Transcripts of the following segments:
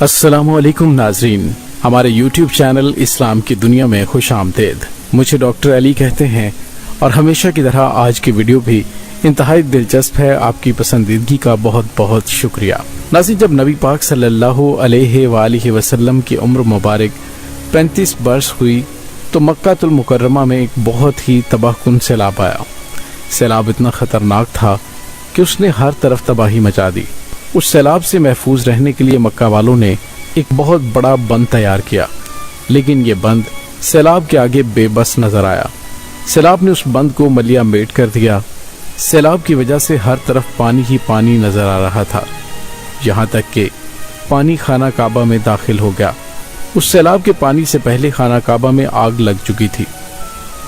अस्सलामु अलैकुम नाजरीन, हमारे YouTube चैनल इस्लाम की दुनिया में खुश आमदेद। मुझे डॉक्टर अली कहते हैं और हमेशा की तरह आज की वीडियो भी इंतहाई दिलचस्प है। आपकी पसंदीदगी का बहुत बहुत शुक्रिया। नाज़रीन, जब नबी पाक सल्लल्लाहु अलैहि वसल्लम की उम्र मुबारक 35 वर्ष हुई तो मक्कातुल मुकर्रमा में एक बहुत ही तबाहकुन सैलाब आया। सैलाब इतना ख़तरनाक था कि उसने हर तरफ तबाही मचा दी। उस सैलाब से महफूज रहने के लिए मक्का वालों ने एक बहुत बड़ा बंद तैयार किया, लेकिन ये बंद सैलाब के आगे बेबस नजर आया। सैलाब ने उस बंद को मलिया मेट कर दिया। सैलाब की वजह से हर तरफ पानी ही पानी नजर आ रहा था, यहाँ तक कि पानी खाना काबा में दाखिल हो गया। उस सैलाब के पानी से पहले खाना काबा में आग लग चुकी थी।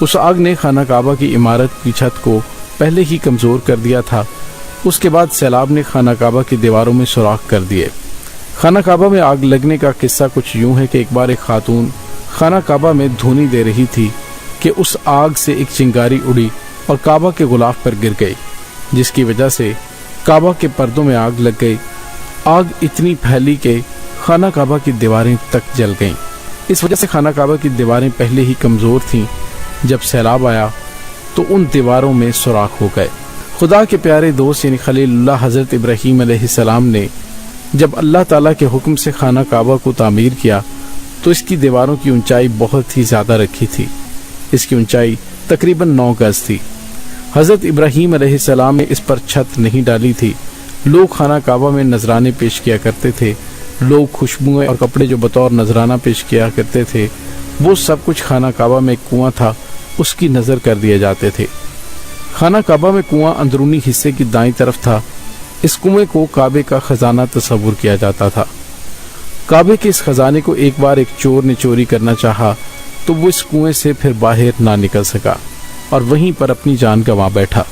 उस आग ने खाना काबा की इमारत की छत को पहले ही कमजोर कर दिया था। उसके बाद सैलाब ने खाना काबा की दीवारों में सुराख कर दिए। खाना काबा में आग लगने का किस्सा कुछ यूं है कि एक बार एक खातून खाना काबा में धूनी दे रही थी कि उस आग से एक चिंगारी उड़ी और काबा के गुलाफ पर गिर गई, जिसकी वजह से काबा के पर्दों में आग लग गई। आग इतनी फैली कि खाना काबा की दीवारें तक जल गईं। इस वजह से खाना काबा की दीवारें पहले ही कमजोर थीं। जब सैलाब आया तो उन दीवारों में सुराख हो गए। खुदा के प्यारे दोस्त यानी खलीलुल्लाह हजरत इब्राहीम अलैहिस्सलाम ने जब अल्लाह ताला के हुक्म से खाना काबा को तामीर किया तो इसकी दीवारों की ऊंचाई बहुत ही ज्यादा रखी थी। इसकी ऊंचाई तकरीबन 9 गज थी। हजरत इब्राहीम अलैहिस्सलाम ने इस पर छत नहीं डाली थी। लोग खाना काबा में नजराने पेश किया करते थे। लोग खुशबुएं और कपड़े जो बतौर नजराना पेश किया करते थे, वो सब कुछ खाना काबा में एक कुआं था, उसकी नजर कर दिए जाते थे। खाना काबा में कुआं अंदरूनी हिस्से की दाईं तरफ था। इस कुएं को काबे का खजाना तस्वुर किया जाता था। काबे के इस खजाने को एक बार एक चोर ने चोरी करना चाहा तो वो इस कुएं से फिर बाहर ना निकल सका और वहीं पर अपनी जान गंवा बैठा।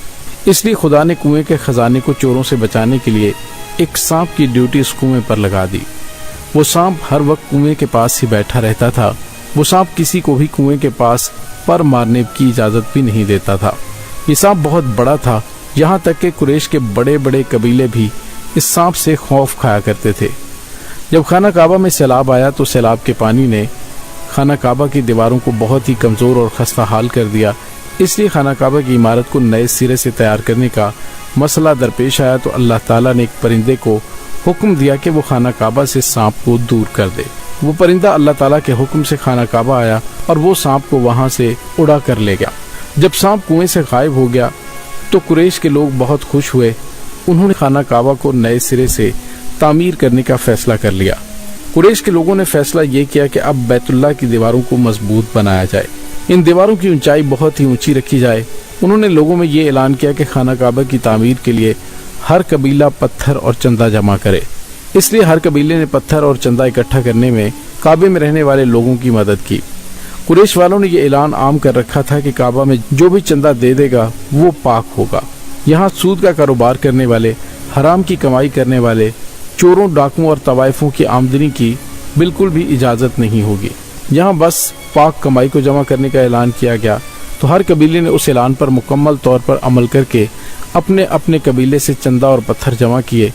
इसलिए खुदा ने कुएं के खजाने को चोरों से बचाने के लिए एक सांप की ड्यूटी इस कुएं पर लगा दी। वो सांप हर वक्त कुएं के पास ही बैठा रहता था। वो सांप किसी को भी कुएं के पास पर मारने की इजाजत भी नहीं देता था। ये सांप बहुत बड़ा था, यहाँ तक कि कुरैश के बड़े बड़े कबीले भी इस सांप से खौफ खाया करते थे। जब खाना काबा में सैलाब आया तो सैलाब के पानी ने खाना काबा की दीवारों को बहुत ही कमजोर और खस्ता हाल कर दिया। इसलिए खाना काबा की इमारत को नए सिरे से तैयार करने का मसला दरपेश आया तो अल्लाह ताला ने एक परिंदे को हुक्म दिया कि वो खाना काबा से सांप को दूर कर दे। वो परिंदा अल्लाह ताला के हुक्म से खाना काबा आया और वो सांप को वहां से उड़ा कर ले गया। जब सांप कुएं से गायब हो गया तो कुरैश के लोग बहुत खुश हुए। उन्होंने खाना काबा को नए सिरे से तामीर करने का फैसला कर लिया। कुरैश के लोगों ने फैसला ये किया कि अब बैतुल्लाह की दीवारों को मजबूत बनाया जाए, इन दीवारों की ऊंचाई बहुत ही ऊंची रखी जाए। उन्होंने लोगों में ये ऐलान किया कि खाना काबा की तामीर के लिए हर कबीला पत्थर और चंदा जमा करे। इसलिए हर कबीले ने पत्थर और चंदा इकट्ठा करने में काबे में रहने वाले लोगों की मदद की। कुरैश वालों ने यह ऐलान आम कर रखा था कि काबा में जो भी चंदा दे देगा वो पाक होगा। यहाँ सूद का कारोबार करने वाले, हराम की कमाई करने वाले, चोरों, डाकुओं और तवाइफों की आमदनी की बिल्कुल भी इजाजत नहीं होगी। यहाँ बस पाक कमाई को जमा करने का ऐलान किया गया तो हर कबीले ने उस ऐलान पर मुकम्मल तौर पर अमल करके अपने अपने कबीले से चंदा और पत्थर जमा किए।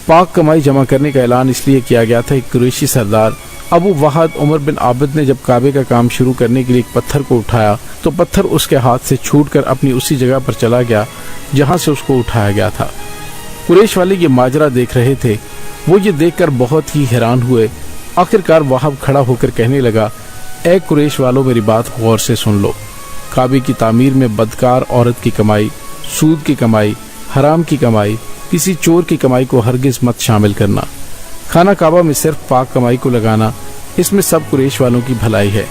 पाक कमाई जमा करने का ऐलान इसलिए किया गया था कि कुरैशी सरदार अबू वहाद उमर बिन आबिद ने जब काबे का काम शुरू करने के लिए एक पत्थर को उठाया तो पत्थर उसके हाथ से छूटकर अपनी उसी जगह पर चला गया जहां से उसको उठाया गया था। कुरैश वाले ये माजरा देख रहे थे। वो ये देखकर बहुत ही हैरान हुए। आखिरकार वहाब खड़ा होकर कहने लगा, ऐ कुरैश वालों, मेरी बात गौर से सुन लो। काबे की तामीर में बदकार औरत की कमाई, सूद की कमाई, हराम की कमाई, किसी चोर की कमाई को हरगिज मत शामिल करना। खाना काबा में सिर्फ पाक कमाई को लगाना, इसमें सब कुरैश वालों की भलाई है।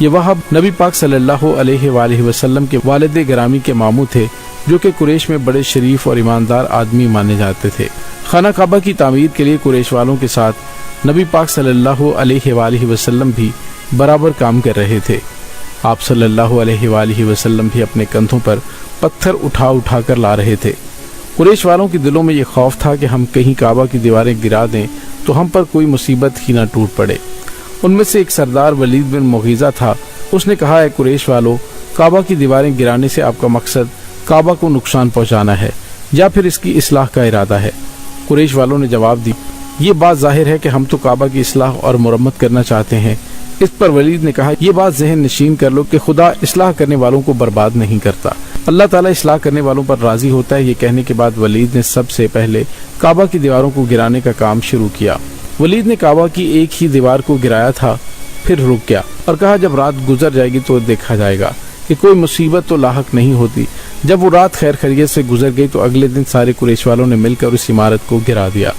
ये वहाब नबी पाक सल्लल्लाहु अलैहि वसल्लम के वालिद गिरामी के मामू थे, जो कि कुरैश में बड़े शरीफ और ईमानदार आदमी माने जाते थे। खाना काबा की तामीर के लिए कुरैश वालों के साथ नबी पाक सल्लल्लाहु अलैहि वसल्लम भी बराबर काम कर रहे थे। आप सल्लल्लाहु अलैहि वसल्लम भी अपने कंधों पर पत्थर उठा उठा कर ला रहे थे। कुरैश वालों के दिलों में ये खौफ था कि हम कहीं काबा की दीवारें गिरा दें तो हम पर कोई मुसीबत ही ना टूट पड़े। उनमें से एक सरदार वलीद बिन मुगीजा था। उसने कहा, है कुरैश वालों, काबा की दीवारें गिराने से आपका मकसद काबा को नुकसान पहुंचाना है या फिर इसकी इस्लाह का इरादा है? कुरैश वालों ने जवाब दी, یہ بات ظاہر ہے کہ ہم تو کعبہ کی اصلاح اور مرمت کرنا چاہتے ہیں۔ اس پر ولید نے کہا یہ بات ذہن نشین کر لو کہ خدا اصلاح کرنے والوں کو برباد نہیں کرتا، اللہ تعالیٰ اصلاح کرنے والوں پر راضی ہوتا ہے۔ یہ کہنے کے بعد ولید نے سب سے پہلے کعبہ کی دیواروں کو گرانے کا کام شروع کیا۔ ولید نے کعبہ کی ایک ہی دیوار کو گرایا تھا، پھر رک گیا اور کہا جب رات گزر جائے گی تو دیکھا جائے گا کہ کوئی مصیبت تو لاحق نہیں ہوتی۔ جب وہ رات خیر خیریت سے گزر گئی تو اگلے دن سارے قریش والوں نے مل کر اس عمارت کو گرا دیا،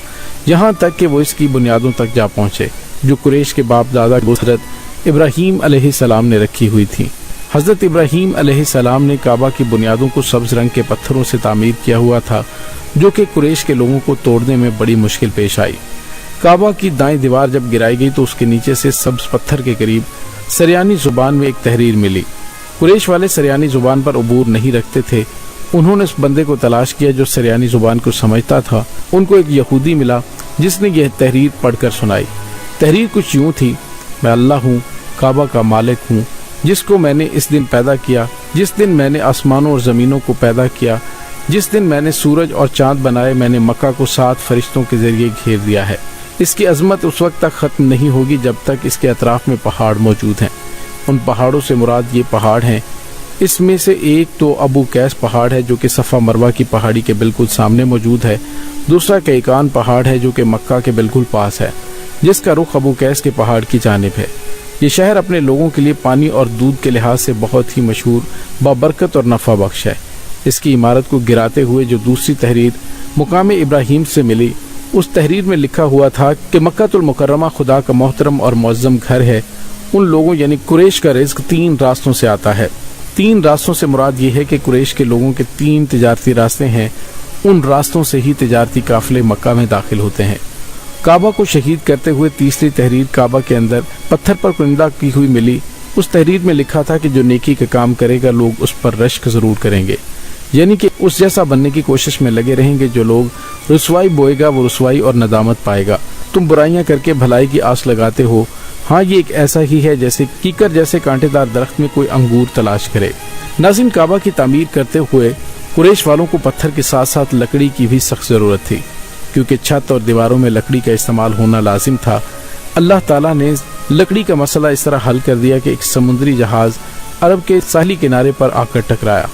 یہاں تک کہ وہ اس کی بنیادوں تک جا پہنچے جو قریش کے باپ دادا حضرت ابراہیم علیہ السلام نے رکھی ہوئی تھی۔ حضرت ابراہیم علیہ السلام نے کعبہ کی بنیادوں کو سبز رنگ کے پتھروں سے تعمیر کیا ہوا تھا جو کہ قریش کے لوگوں کو توڑنے میں بڑی مشکل پیش آئی۔ کعبہ کی دائیں دیوار جب گرائی گئی تو اس کے نیچے سے سبز پتھر کے قریب سریانی زبان میں ایک تحریر ملی۔ قریش والے سریانی زبان پر عبور نہیں رکھتے تھے، انہوں نے اس بندے کو تلاش کیا جو سریانی زبان کو سمجھتا تھا۔ ان کو ایک یہودی ملا جس نے یہ تحریر پڑھ کر سنائی۔ تحریر کچھ یوں تھی، میں اللہ ہوں، کعبہ کا مالک ہوں، جس کو میں نے اس دن پیدا کیا، جس دن میں نے آسمانوں اور زمینوں کو پیدا کیا، جس دن میں نے سورج اور چاند بنائے، میں نے مکہ کو 7 فرشتوں کے ذریعے گھیر دیا ہے۔ اس کی عظمت اس وقت تک ختم نہیں ہوگی جب تک اس کے اطراف میں پہاڑ موجود ہیں۔ ان پہاڑوں سے مراد یہ پہاڑ ہیں، اس میں سے ایک تو ابو قیس پہاڑ ہے جو کہ صفا مروہ کی پہاڑی کے بالکل سامنے موجود ہے، دوسرا کیکان پہاڑ ہے جو کہ مکہ کے بالکل پاس ہے، جس کا رخ ابو قیس کے پہاڑ کی جانب ہے۔ یہ شہر اپنے لوگوں کے لیے پانی اور دودھ کے لحاظ سے بہت ہی مشہور، بابرکت اور نفع بخش ہے۔ اس کی عمارت کو گراتے ہوئے جو دوسری تحریر مقام ابراہیم سے ملی، اس تحریر میں لکھا ہوا تھا کہ مکہ المکرمہ خدا کا محترم اور معظم گھر ہے۔ ان لوگوں یعنی قریش کا رزق 3 راستوں سے آتا ہے۔ 3 راستوں سے مراد یہ ہے کہ قریش کے لوگوں کے 3 تجارتی راستے ہیں، ان راستوں سے ہی تجارتی قافلے مکہ میں داخل ہوتے ہیں۔ کعبہ کو شہید کرتے ہوئے تیسری تحریر کعبہ کے اندر پتھر پر کنندہ کی ہوئی ملی۔ اس تحریر میں لکھا تھا کہ جو نیکی کا کام کرے گا لوگ اس پر رشک ضرور کریں گے، یعنی کہ اس جیسا بننے کی کوشش میں لگے رہیں گے۔ جو لوگ رسوائی بوئے گا وہ رسوائی اور ندامت پائے گا۔ تم برائیاں کر کے بھلائی کی آس لگاتے ہو، ہاں یہ ایک ایسا ہی ہے جیسے کیکر جیسے کانٹے دار درخت میں کوئی انگور تلاش کرے۔ ناظرین، کعبہ کی تعمیر کرتے ہوئے قریش والوں کو پتھر کے ساتھ ساتھ لکڑی کی بھی سخت ضرورت تھی، کیونکہ چھت اور دیواروں میں لکڑی کا استعمال ہونا لازم تھا۔ اللہ تعالیٰ نے لکڑی کا مسئلہ اس طرح حل کر دیا کہ ایک سمندری جہاز عرب کے ساحلی کنارے پر آ کر ٹکرایا۔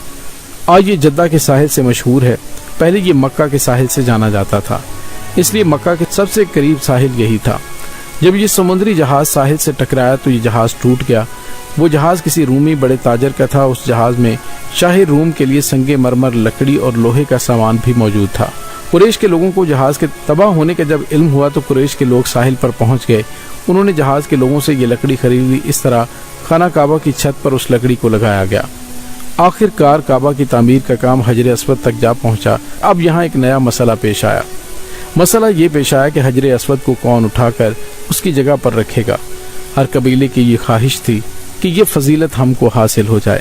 آج یہ جدہ کے ساحل سے مشہور ہے، پہلے یہ مکہ کے ساحل سے جانا جاتا تھا، اس لیے مکہ کے سب سے قریب ساحل یہی تھا۔ جب یہ سمندری جہاز ساحل سے ٹکرایا تو یہ جہاز ٹوٹ گیا۔ وہ جہاز کسی رومی بڑے تاجر کا تھا۔ اس جہاز میں شاہ روم کے لیے سنگ مرمر، لکڑی اور لوہے کا سامان بھی موجود تھا۔ قریش کے لوگوں کو جہاز کے تباہ ہونے کا جب علم ہوا تو قریش کے لوگ ساحل پر پہنچ گئے۔ انہوں نے جہاز کے لوگوں سے یہ لکڑی خرید لی۔ اس طرح خانہ کعبہ کی چھت پر اس لکڑی کو لگایا گیا۔ آخر کار کعبہ کی تعمیر کا کام حجر اسود تک جا پہنچا۔ اب یہاں ایک نیا مسئلہ پیش آیا۔ مسئلہ یہ پیش آیا کہ حجر اسود کو کون اٹھا کر اس کی جگہ پر رکھے گا۔ ہر قبیلے کی یہ خواہش تھی کہ یہ فضیلت ہم کو حاصل ہو جائے۔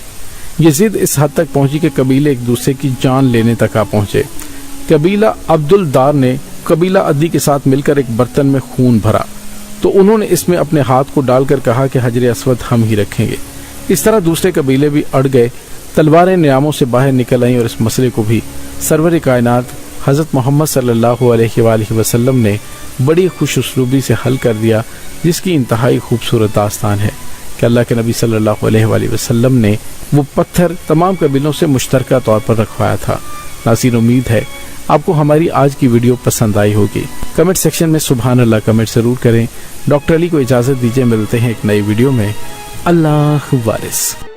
یہ ضد اس حد تک پہنچی کہ قبیلے ایک دوسرے کی جان لینے تک آ پہنچے۔ قبیلہ عبدالدار نے قبیلہ عدی کے ساتھ مل کر ایک برتن میں خون بھرا تو انہوں نے اس میں اپنے ہاتھ کو ڈال کر کہا کہ حجر اسود ہم ہی رکھیں گے۔ اس طرح دوسرے قبیلے بھی اڑ گئے، تلواریں نیاموں سے باہر نکل آئیں اور اس مسئلے کو بھی سرور کائنات حضرت محمد صلی اللہ علیہ وآلہ وسلم نے بڑی خوش اسلوبی سے حل کر دیا، جس کی انتہائی خوبصورت داستان ہے کہ اللہ کے نبی صلی اللہ علیہ وآلہ وسلم نے وہ پتھر تمام قبیلوں سے مشترکہ طور پر رکھوایا تھا۔ ناظرین، امید ہے آپ کو ہماری آج کی ویڈیو پسند آئی ہوگی۔ کمنٹ سیکشن میں سبحان اللہ کمنٹ ضرور کریں۔ ڈاکٹر علی کو اجازت دیجیے، ملتے ہیں ایک نئی ویڈیو میں۔ اللہ وارث۔